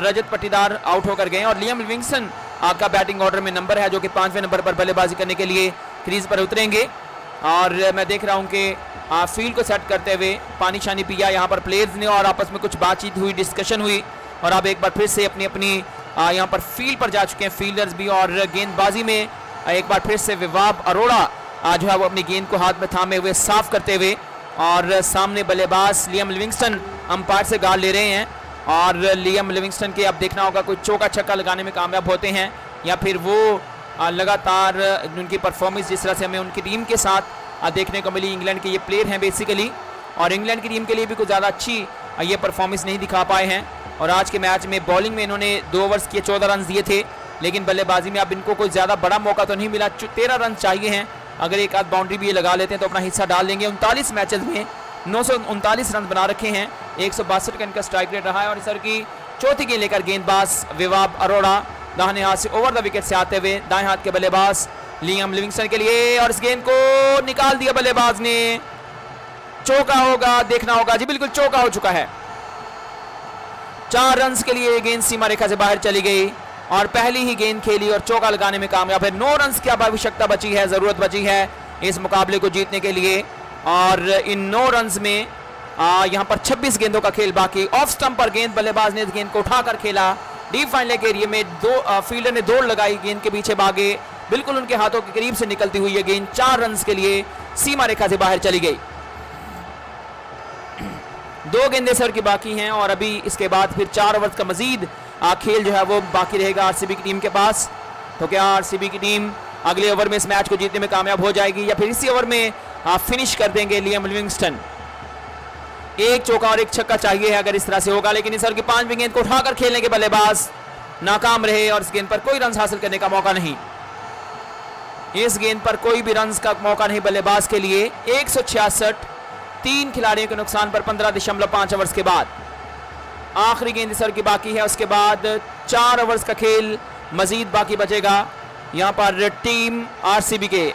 रजत पट्टीदार आउट होकर गए और लियाम लिविंगस्टन का बैटिंग ऑर्डर में नंबर है, जो कि 5वें नंबर पर बल्लेबाजी करने के लिए क्रीज पर उतरेंगे। और मैं देख रहा हूं कि फील्ड को सेट करते हुए पानी शानी पिया यहाँ पर प्लेयर्स ने और आपस में कुछ बातचीत हुई, डिस्कशन हुई और अब एक बार फिर से अपनी अपनी यहाँ पर फील्ड पर जा चुके हैं फील्डर्स भी। और गेंदबाजी में एक बार फिर से विवाब अरोड़ा जो है वो अपनी गेंद को हाथ में थामे हुए साफ करते हुए, और सामने बल्लेबाज लियाम लिविंगस्टन अंपायर से गाल ले रहे हैं। और लियाम लिविंगस्टन के अब देखना होगा कोई चौका छक्का लगाने में कामयाब होते हैं या फिर वो लगातार उनकी परफॉर्मेंस जिस तरह से हमें उनकी टीम के साथ देखने को मिली। इंग्लैंड के ये प्लेयर हैं बेसिकली, और इंग्लैंड की टीम के लिए भी कुछ ज़्यादा अच्छी ये परफॉर्मेंस नहीं दिखा पाए हैं। और आज के मैच में बॉलिंग में इन्होंने 2 ओवर्स के 14 रन दिए थे, लेकिन बल्लेबाजी में अब इनको कोई ज़्यादा बड़ा मौका तो नहीं मिला। 13 रन चाहिए हैं, अगर एक आध बाउंड्री भी ये लगा लेते हैं तो अपना हिस्सा डाल देंगे। 39 मैचेस में 939 रन बना रखे हैं, 162 का इनका स्ट्राइक रेट रहा है। और इस ओवर की चौथी गेंद लेकर गेंदबाज विवाब अरोड़ा दाहिने हाथ से ओवर द विकेट से आते हुए दाएं हाथ के बल्लेबाज लियाम लिविंगस्टन के लिए, और इस गेंद को निकाल दिया बल्लेबाज ने। चौका होगा, देखना होगा जी, बिल्कुल चौका हो चुका है। 4 रन के लिए गेंद सीमा रेखा से बाहर चली गई और पहली ही गेंद खेली और चौका लगाने में कामयाब है। 9 रन की अब आवश्यकता बची है, जरूरत बची है इस मुकाबले को जीतने के लिए। और इन 9 रन में यहां पर 26 गेंदों का खेल बाकी। ऑफ स्टंप पर गेंद, बल्लेबाज ने इस गेंद को उठाकर खेला। डीप फाइनल के एरिया में फील्डर ने दौड़ लगाई, गेंद के पीछे भागे, बिल्कुल उनके हाथों के करीब से निकलती हुई ये गेंद 4 रन के लिए सीमा रेखा से बाहर चली गई। 2 गेंदें सर की बाकी हैं और अभी इसके बाद फिर 4 ओवर का मजीद खेल जो है वो बाकी रहेगा आरसीबी की टीम के पास। तो क्या आरसीबी की टीम अगले ओवर में इस मैच को जीतने में कामयाब हो जाएगी या फिर इसी ओवर में फिनिश कर देंगे लियाम लिविंगस्टन? एक चौका और एक छक्का चाहिए है अगर इस तरह से होगा, लेकिन इस ओवर की 5वीं गेंद को उठाकर खेलने के बल्लेबाज नाकाम रहे और इस गेंद पर कोई रन हासिल करने का मौका नहीं। इस गेंद पर कोई भी रन का मौका नहीं बल्लेबाज के लिए। 166, 3 खिलाड़ियों के नुकसान पर 15.5 ओवर्स के बाद आखिरी गेंद इस ओवर की बाकी है। उसके बाद 4 ओवर्स का खेल मजीद बाकी बचेगा। यहां पर टीम आरसीबी के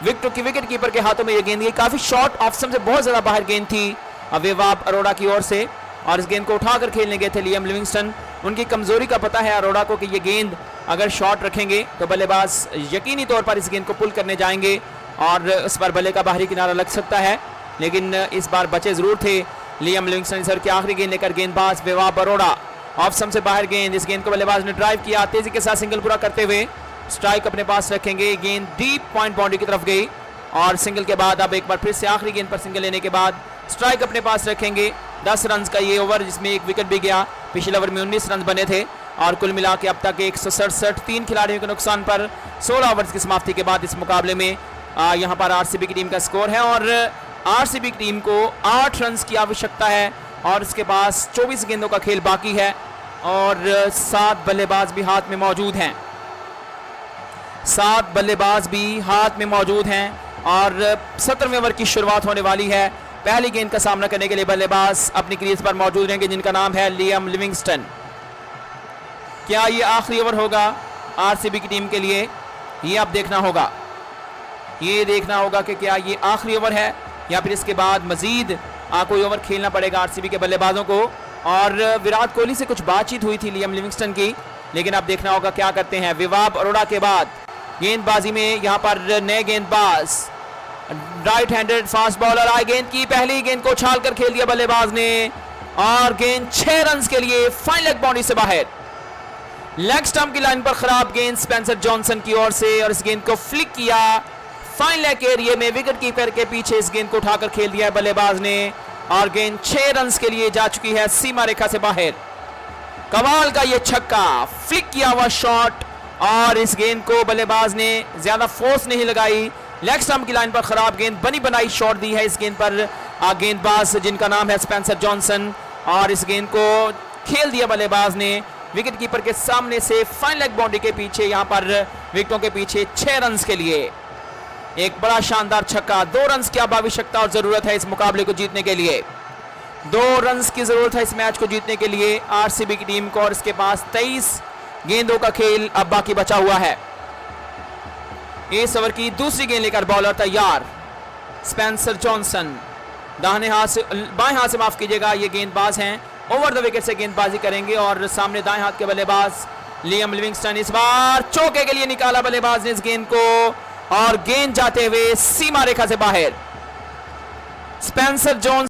विकेट कीपर के हाथों में यह गेंद, काफी शॉर्ट ऑफ स्टंप से बहुत ज्यादा बाहर गेंद थी विवाब अरोड़ा की ओर से, और इस गेंद को उठाकर खेलने गए थे लियाम लिविंगस्टन। उनकी कमजोरी का पता है अरोड़ा को कि ये गेंद अगर शॉर्ट रखेंगे तो बल्लेबाज यकीनी तौर पर इस गेंद को पुल करने जाएंगे और उस पर बल्ले का बाहरी किनारा लग सकता है, लेकिन इस बार बचे जरूर थे लियाम लिविंगस्टन। सर की आखिरी गेंद लेकर गेंदबाज विवाब अरोड़ा, ऑफ स्टंप से बाहर गेंद, इस गेंद को बल्लेबाज ने ड्राइव किया, तेजी के साथ सिंगल पूरा करते हुए स्ट्राइक अपने पास रखेंगे। गेंद डीप पॉइंट बाउंड्री की तरफ गई और सिंगल के बाद अब एक बार फिर से आखिरी गेंद पर सिंगल लेने के बाद स्ट्राइक अपने पास रखेंगे। 10 रन का ये ओवर जिसमें एक विकेट भी गया, पिछले ओवर में 19 रन बने थे और कुल मिला के अब तक 167, 3 खिलाड़ियों के नुकसान पर 16 ओवर्स की समाप्ति के बाद इस मुकाबले में यहां पर आरसीबी की टीम का स्कोर है और आरसीबी की टीम को 8 रन की आवश्यकता है और इसके पास 24 गेंदों का खेल बाकी है और 7 बल्लेबाज भी हाथ में मौजूद हैं। 7 बल्लेबाज भी हाथ में मौजूद हैं और 17वें ओवर की शुरुआत होने वाली है। पहली गेंद का सामना करने के लिए बल्लेबाज अपनी क्रीज पर मौजूद रहेंगे जिनका नाम है लियाम लिविंगस्टन। क्या ये आखिरी ओवर होगा आरसीबी की टीम के लिए? ये अब देखना होगा, ये देखना होगा कि क्या ये आखिरी ओवर है या फिर इसके बाद मजीद कोई ओवर खेलना पड़ेगा आरसीबी के बल्लेबाजों को। और विराट कोहली से कुछ बातचीत हुई थी लियाम लिविंगस्टन की, लेकिन अब देखना होगा क्या करते हैं। विवाब अरोड़ा के बाद गेंदबाजी में यहां पर नए गेंदबाज राइट हैंडेड फास्ट बॉलर आए, गेंद की पहली गेंद को उछाल कर खेल दिया बल्लेबाज ने और गेंद 6 रन के लिए फाइन लेग बाउंड्री से बाहर। लेग स्टंप की लाइन पर खराब गेंद स्पेंसर जॉनसन की ओर से और इस गेंद को फ्लिक किया फाइन लेग एरिया में, विकेट कीपर के पीछे इस गेंद को उठाकर खेल दिया है बल्लेबाज ने और गेंद 6 रन के लिए जा चुकी है सीमा रेखा से बाहर। कमाल का ये छक्का, फ्लिक किया हुआ शॉट और इस गेंद को बल्लेबाज ने ज्यादा फोर्स नहीं लगाई, लेग स्टंप की लाइन पर खराब गेंद बनी बनाई शॉट दी है इस गेंद पर गेंदबाज जिनका नाम है स्पेंसर जॉनसन और इस गेंद को खेल दिया बल्लेबाज ने विकेट कीपर के सामने से फाइन लेग बाउंड्री के पीछे, यहां पर विकेटों के पीछे 6 रन के लिए एक बड़ा शानदार छक्का। 2 रन की अब आवश्यकता और जरूरत है इस मुकाबले को जीतने के लिए। 2 रन की जरूरत है इस मैच को जीतने के लिए आरसीबी की टीम को और इसके पास 23 गेंदों का खेल अब बाकी बचा हुआ है। इस ओवर की दूसरी गेंद लेकर बॉलर तैयार स्पेंसर जॉनसन, दाहिने हाथ से बाएं हाथ से माफ कीजिएगा, ये गेंदबाज हैं ओवर द विकेट से गेंदबाजी करेंगे और सामने दाएं हाथ के बल्लेबाज लियम लिविंगस्टन इस बार चौके के लिए निकाला बल्लेबाज ने इस गेंद को और गेंद जाते हुए सीमा रेखा से बाहर। Spencer Jones